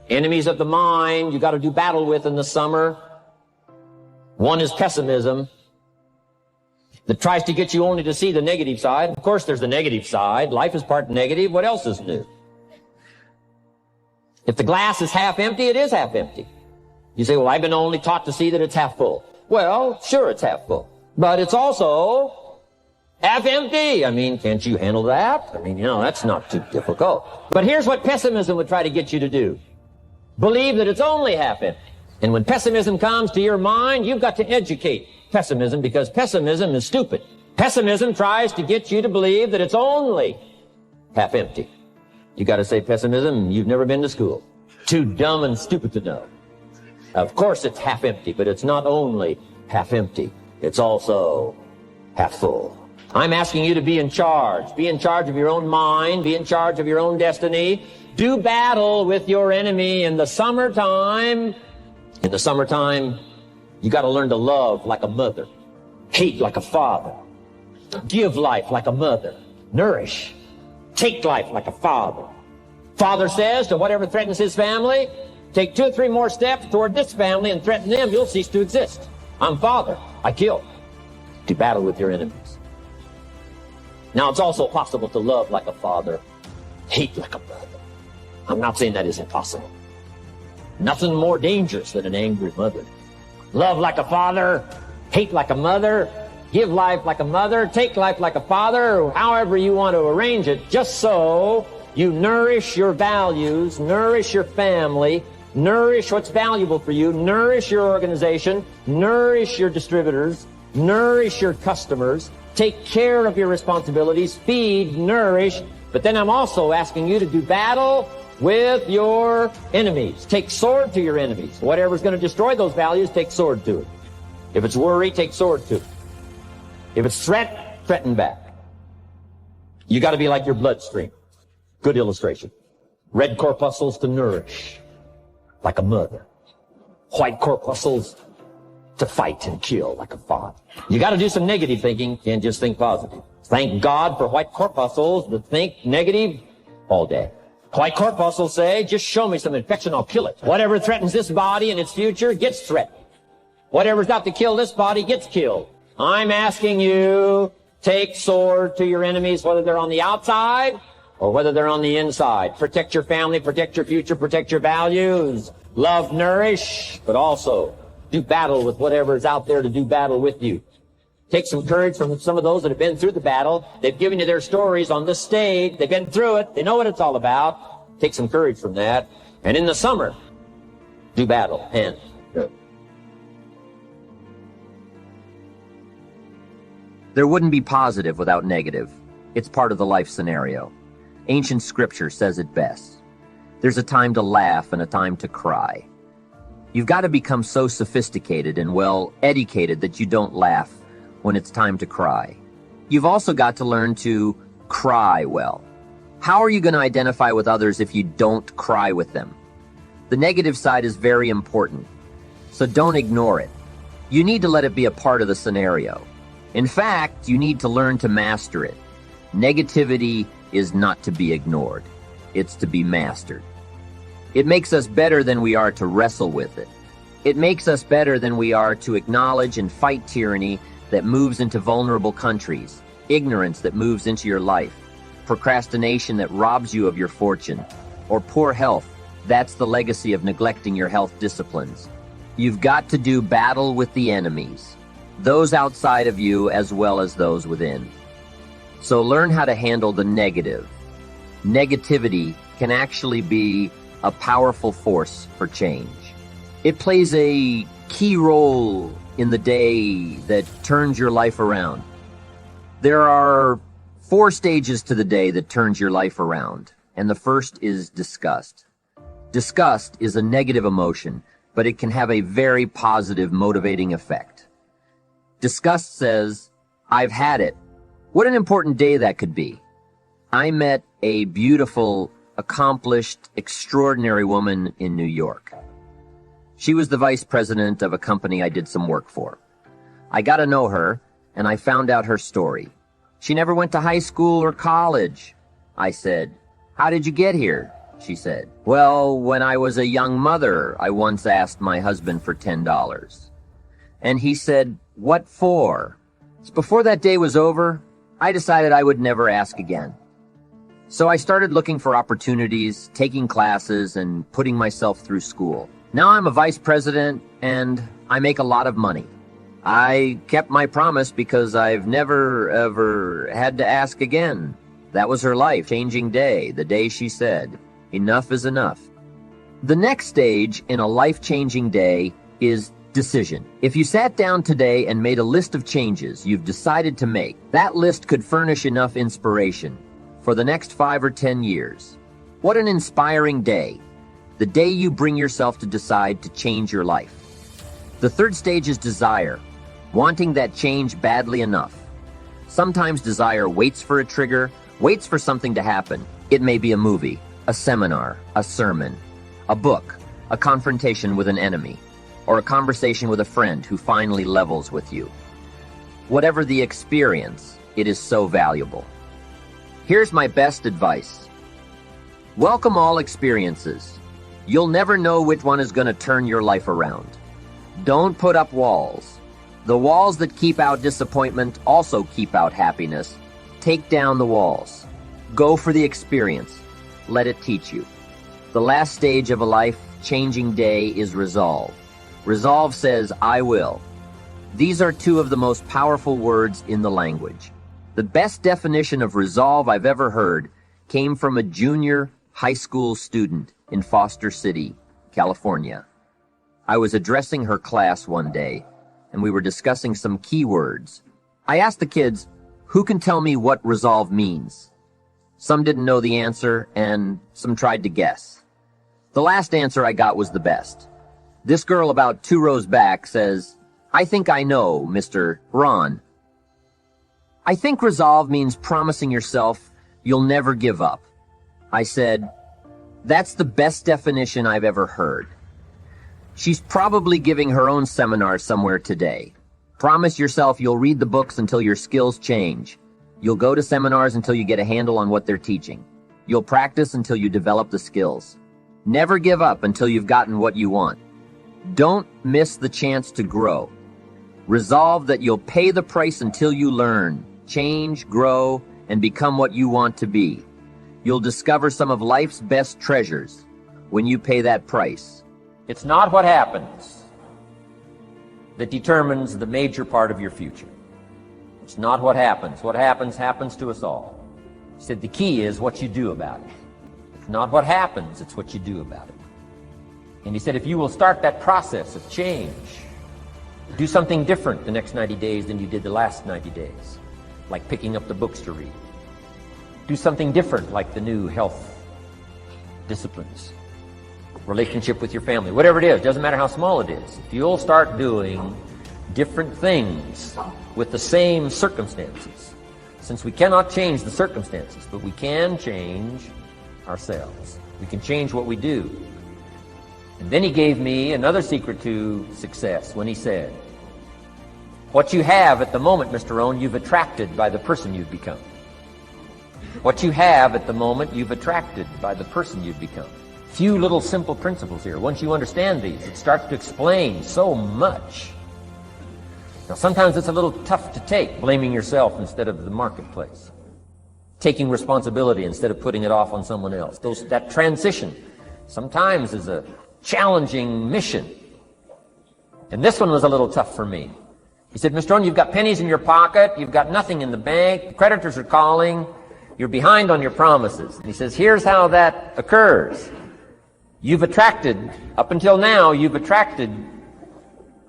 Enemies of the mind you got to do battle with in the summer. One is pessimism, that tries to get you only to see the negative side. Of course, there's the negative side. Life is part negative. What else is new? If the glass is half empty, it is half empty. You say, well, I've been only taught to see that it's half full. Well, sure, it's half full. But it's also half empty. I mean, can't you handle that? I mean, that's not too difficult. But here's what pessimism would try to get you to do. Believe that it's only half empty. And when pessimism comes to your mind, you've got to educate pessimism, because pessimism is stupid. Pessimism tries to get you to believe that it's only half empty. You got to say, pessimism, you've never been to school. Too dumb and stupid to know. Of course it's half empty, but it's not only half empty. It's also half full. I'm asking you to be in charge. Be in charge of your own mind. Be in charge of your own destiny. Do battle with your enemy in the summertime. In the summertime, you got to learn to love like a mother, hate like a father, give life like a mother, nourish, take life like a father. Father says to whatever threatens his family, take 2 or 3 more steps toward this family and threaten them, you'll cease to exist. I'm father, I kill. To battle with your enemies. Now, it's also possible to love like a father, hate like a brother. I'm not saying that isn't possible. Nothing more dangerous than an angry mother. Love like a father, hate like a mother, give life like a mother, take life like a father, however you want to arrange it, just so you nourish your values, nourish your family, nourish what's valuable for you, nourish your organization, nourish your distributors, nourish your customers, take care of your responsibilities, feed, nourish. But then I'm also asking you to do battle with your enemies. Take sword to your enemies. Whatever's going to destroy those values, take sword to it. If it's worry, take sword to it. If it's threat, threaten back. You got to be like your bloodstream. Good illustration. Red corpuscles to nourish, like a mother. White corpuscles to fight and kill, like a father. You got to do some negative thinking, can't just think positive. Thank God for white corpuscles that think negative all day. White corpuscles say, just show me some infection, I'll kill it. Whatever threatens this body and its future gets threatened. Whatever's got to kill this body gets killed. I'm asking you, take sword to your enemies, whether they're on the outside or whether they're on the inside. Protect your family, protect your future, protect your values. Love, nourish, but also do battle with whatever is out there to do battle with you. Take some courage from some of those that have been through the battle. They've given you their stories on this stage. They've been through it. They know what it's all about. Take some courage from that. And in the summer, do battle. And there wouldn't be positive without negative. It's part of the life scenario. Ancient scripture says it best. There's a time to laugh and a time to cry. You've got to become so sophisticated and well-educated that you don't laugh when it's time to cry. You've also got to learn to cry well. How are you going to identify with others if you don't cry with them? The negative side is very important, so don't ignore it. You need to let it be a part of the scenario. In fact, you need to learn to master it. Negativity is not to be ignored. It's to be mastered. It makes us better than we are to wrestle with it. It makes us better than we are to acknowledge and fight tyranny that moves into vulnerable countries, ignorance that moves into your life, procrastination that robs you of your fortune, or poor health. That's the legacy of neglecting your health disciplines. You've got to do battle with the enemies, those outside of you as well as those within. So learn how to handle the negative. Negativity can actually be a powerful force for change. It plays a key role in the day that turns your life around. There are 4 stages to the day that turns your life around, and the first is disgust. Disgust is a negative emotion, but it can have a very positive, motivating effect. Disgust says, I've had it. What an important day that could be. I met a beautiful, accomplished, extraordinary woman in New York. She was the vice president of a company I did some work for. I got to know her, and I found out her story. She never went to high school or college. I said, how did you get here? she said. Well, when I was a young mother, I once asked my husband for $10. And he said, what for? Before that day was over, I decided I would never ask again. So I started looking for opportunities, taking classes, and putting myself through school. Now I'm a vice president, and I make a lot of money. I kept my promise because I've never, ever had to ask again. That was her life-changing day, the day she said, enough is enough. The next stage in a life-changing day is decision. If you sat down today and made a list of changes you've decided to make, that list could furnish enough inspiration for the next 5 or 10 years. What an inspiring day. The day you bring yourself to decide to change your life. The third stage is desire, wanting that change badly enough. Sometimes desire waits for a trigger, waits for something to happen. It may be a movie, a seminar, a sermon, a book, a confrontation with an enemy, or a conversation with a friend who finally levels with you. Whatever the experience, it is so valuable. Here's my best advice. Welcome all experiences. You'll never know which one is going to turn your life around. Don't put up walls. The walls that keep out disappointment also keep out happiness. Take down the walls. Go for the experience. Let it teach you. The last stage of a life-changing day is resolve. Resolve says, I will. These are two of the most powerful words in the language. The best definition of resolve I've ever heard came from a junior high school student in Foster City, California. I was addressing her class one day, and we were discussing some key words. I asked the kids, who can tell me what resolve means? Some didn't know the answer, and some tried to guess. The last answer I got was the best. This girl about 2 rows back says, I think I know, Mr. Rohn. I think resolve means promising yourself you'll never give up. I said, that's the best definition I've ever heard. She's probably giving her own seminar somewhere today. Promise yourself you'll read the books until your skills change. You'll go to seminars until you get a handle on what they're teaching. You'll practice until you develop the skills. Never give up until you've gotten what you want. Don't miss the chance to grow. Resolve that you'll pay the price until you learn, change, grow, and become what you want to be. You'll discover some of life's best treasures when you pay that price. It's not what happens that determines the major part of your future. It's not what happens. What happens, happens to us all. He said the key is what you do about it. It's not what happens, it's what you do about it. And he said if you will start that process of change, do something different the next 90 days than you did the last 90 days, like picking up the books to read. Do something different like the new health disciplines, relationship with your family, whatever it is, doesn't matter how small it is. If you'll start doing different things with the same circumstances, since we cannot change the circumstances, but we can change ourselves. We can change what we do. And then he gave me another secret to success when he said, what you have at the moment, Mr. Rohn, you've attracted by the person you've become. What you have at the moment, you've attracted by the person you've become. Few little simple principles here. Once you understand these, it starts to explain so much. Now, sometimes it's a little tough to take, blaming yourself instead of the marketplace. Taking responsibility instead of putting it off on someone else. That transition sometimes is a challenging mission. And this one was a little tough for me. He said, Mr. Rohn, you've got pennies in your pocket, you've got nothing in the bank, the creditors are calling, you're behind on your promises. And he says, here's how that occurs. You've attracted, up until now, you've attracted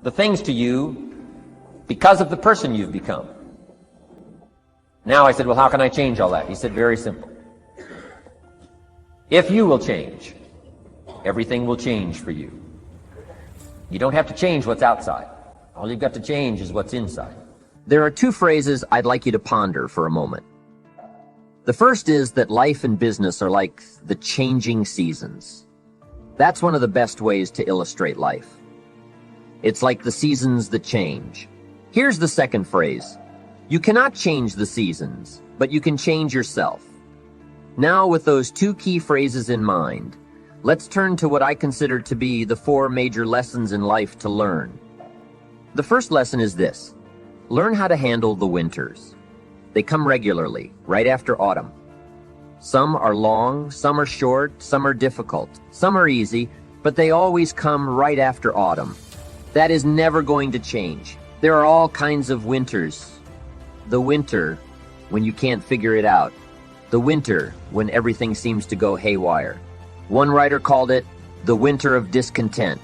the things to you because of the person you've become. Now I said, well, how can I change all that? He said, very simple. If you will change, everything will change for you. You don't have to change what's outside. All you've got to change is what's inside. There are 2 phrases I'd like you to ponder for a moment. The first is that life and business are like the changing seasons. That's one of the best ways to illustrate life. It's like the seasons that change. Here's the second phrase. You cannot change the seasons, but you can change yourself. Now, with those two key phrases in mind, let's turn to what I consider to be the four major lessons in life to learn. The first lesson is this: learn how to handle the winters. They come regularly, right after autumn. Some are long, some are short, some are difficult, some are easy, but they always come right after autumn. That is never going to change. There are all kinds of winters. The winter when you can't figure it out. The winter when everything seems to go haywire. One writer called it the winter of discontent.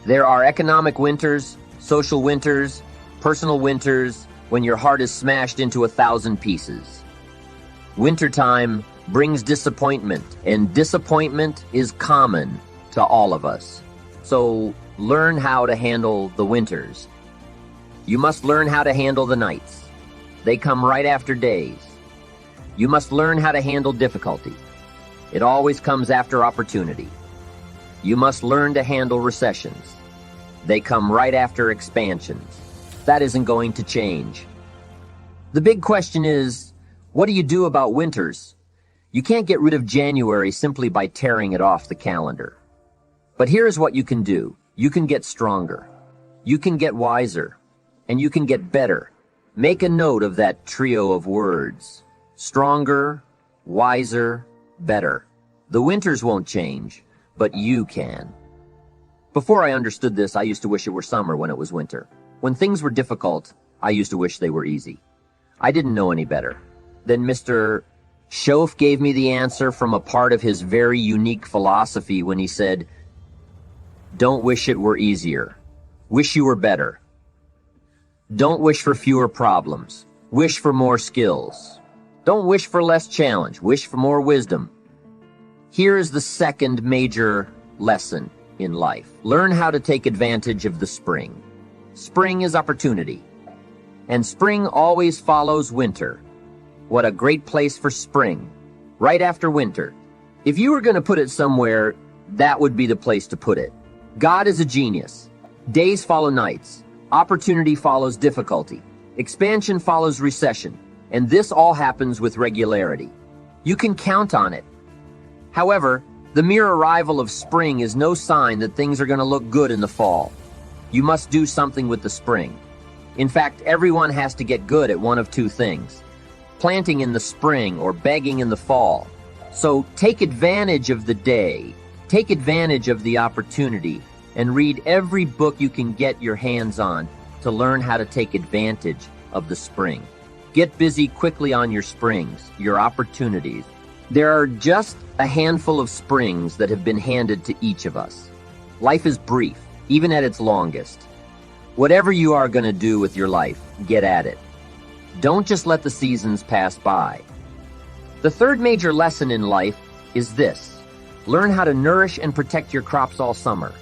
There are economic winters, social winters, personal winters, when your heart is smashed into 1,000 pieces. Wintertime brings disappointment, and disappointment is common to all of us. So learn how to handle the winters. You must learn how to handle the nights. They come right after days. You must learn how to handle difficulty. It always comes after opportunity. You must learn to handle recessions. They come right after expansions. That isn't going to change. The big question is, what do you do about winters? You can't get rid of January simply by tearing it off the calendar. But here's what you can do. You can get stronger. You can get wiser. And you can get better. Make a note of that trio of words. Stronger, wiser, better. The winters won't change, but you can. Before I understood this, I used to wish it were summer when it was winter. When things were difficult, I used to wish they were easy. I didn't know any better. Then Mr. Schoaf gave me the answer from a part of his very unique philosophy when he said, "Don't wish it were easier. Wish you were better. Don't wish for fewer problems. Wish for more skills. Don't wish for less challenge. Wish for more wisdom." Here is the second major lesson in life. Learn how to take advantage of the spring. Spring is opportunity. And spring always follows winter. What a great place for spring. Right after winter. If you were going to put it somewhere, that would be the place to put it. God is a genius. Days follow nights. Opportunity follows difficulty. Expansion follows recession. And this all happens with regularity. You can count on it. However, the mere arrival of spring is no sign that things are going to look good in the fall. You must do something with the spring. In fact, everyone has to get good at one of two things: planting in the spring or begging in the fall. So take advantage of the day, take advantage of the opportunity, and read every book you can get your hands on to learn how to take advantage of the spring. Get busy quickly on your springs, your opportunities. There are just a handful of springs that have been handed to each of us. Life is brief, even at its longest. Whatever you are going to do with your life, get at it. Don't just let the seasons pass by. The third major lesson in life is this: learn how to nourish and protect your crops all summer.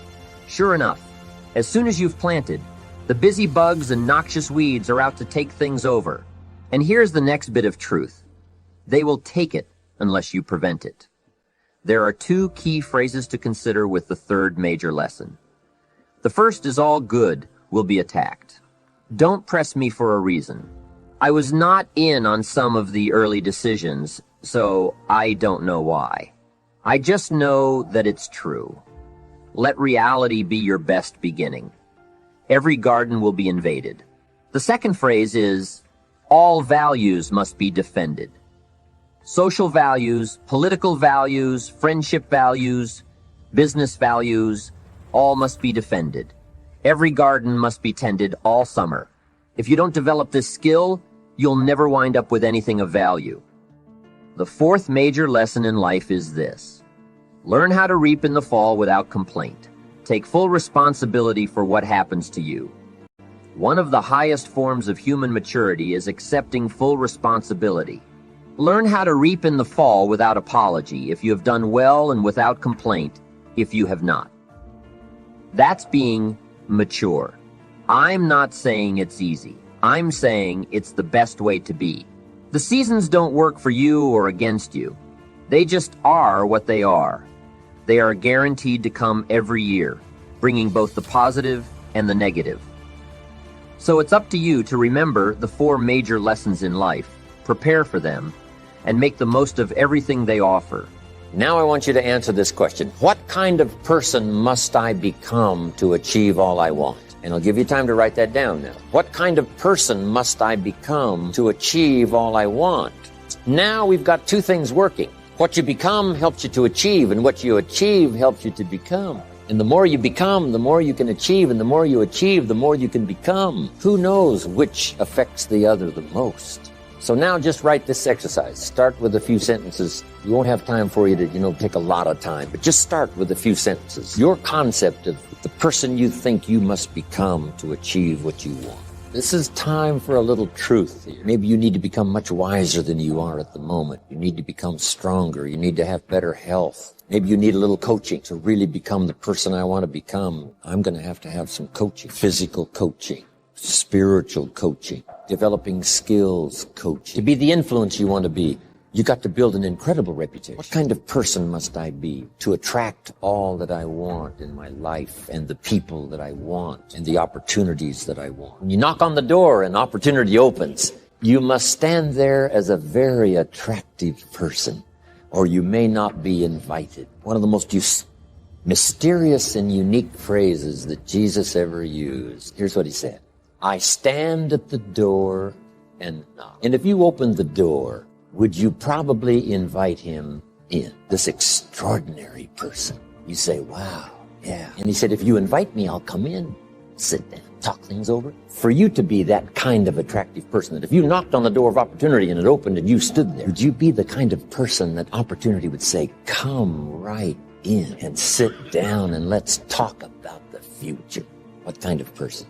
Sure enough, as soon as you've planted, the busy bugs and noxious weeds are out to take things over. And here's the next bit of truth: they will take it unless you prevent it. There are two key phrases to consider with the third major lesson. The first is all good will be attacked. Don't press me for a reason. I was not in on some of the early decisions, so I don't know why. I just know that it's true. Let reality be your best beginning. Every garden will be invaded. The second phrase is, all values must be defended. Social values, political values, friendship values, business values, all must be defended. Every garden must be tended all summer. If you don't develop this skill, you'll never wind up with anything of value. The fourth major lesson in life is this: learn how to reap in the fall without complaint. Take full responsibility for what happens to you. One of the highest forms of human maturity is accepting full responsibility. Learn how to reap in the fall without apology if you have done well, and without complaint if you have not. That's being mature. I'm not saying it's easy. I'm saying it's the best way to be. The seasons don't work for you or against you. They just are what they are. They are guaranteed to come every year, bringing both the positive and the negative. So it's up to you to remember the four major lessons in life, prepare for them, and make the most of everything they offer. Now I want you to answer this question. What kind of person must I become to achieve all I want? And I'll give you time to write that down now. What kind of person must I become to achieve all I want? Now we've got two things working. What you become helps you to achieve, and what you achieve helps you to become. And the more you become, the more you can achieve, and the more you achieve, the more you can become. Who knows which affects the other the most? So now just write this exercise. Start with a few sentences. We won't have time for you to, take a lot of time, but just start with a few sentences. Your concept of the person you think you must become to achieve what you want. This is time for a little truth here. Maybe you need to become much wiser than you are at the moment. You need to become stronger. You need to have better health. Maybe you need a little coaching to really become the person I want to become. I'm going to have some coaching, physical coaching, spiritual coaching, developing skills coaching. To be the influence you want to be, you got to build an incredible reputation. What kind of person must I be to attract all that I want in my life and the people that I want and the opportunities that I want? When you knock on the door and opportunity opens, you must stand there as a very attractive person, or you may not be invited. One of the most mysterious and unique phrases that Jesus ever used. Here's what he said. I stand at the door and knock. And if you opened the door, would you probably invite him in? This extraordinary person. You say, wow, yeah. And he said, if you invite me, I'll come in, sit down, talk things over. For you to be that kind of attractive person, that if you knocked on the door of opportunity and it opened and you stood there, would you be the kind of person that opportunity would say, come right in and sit down and let's talk about the future? What kind of person?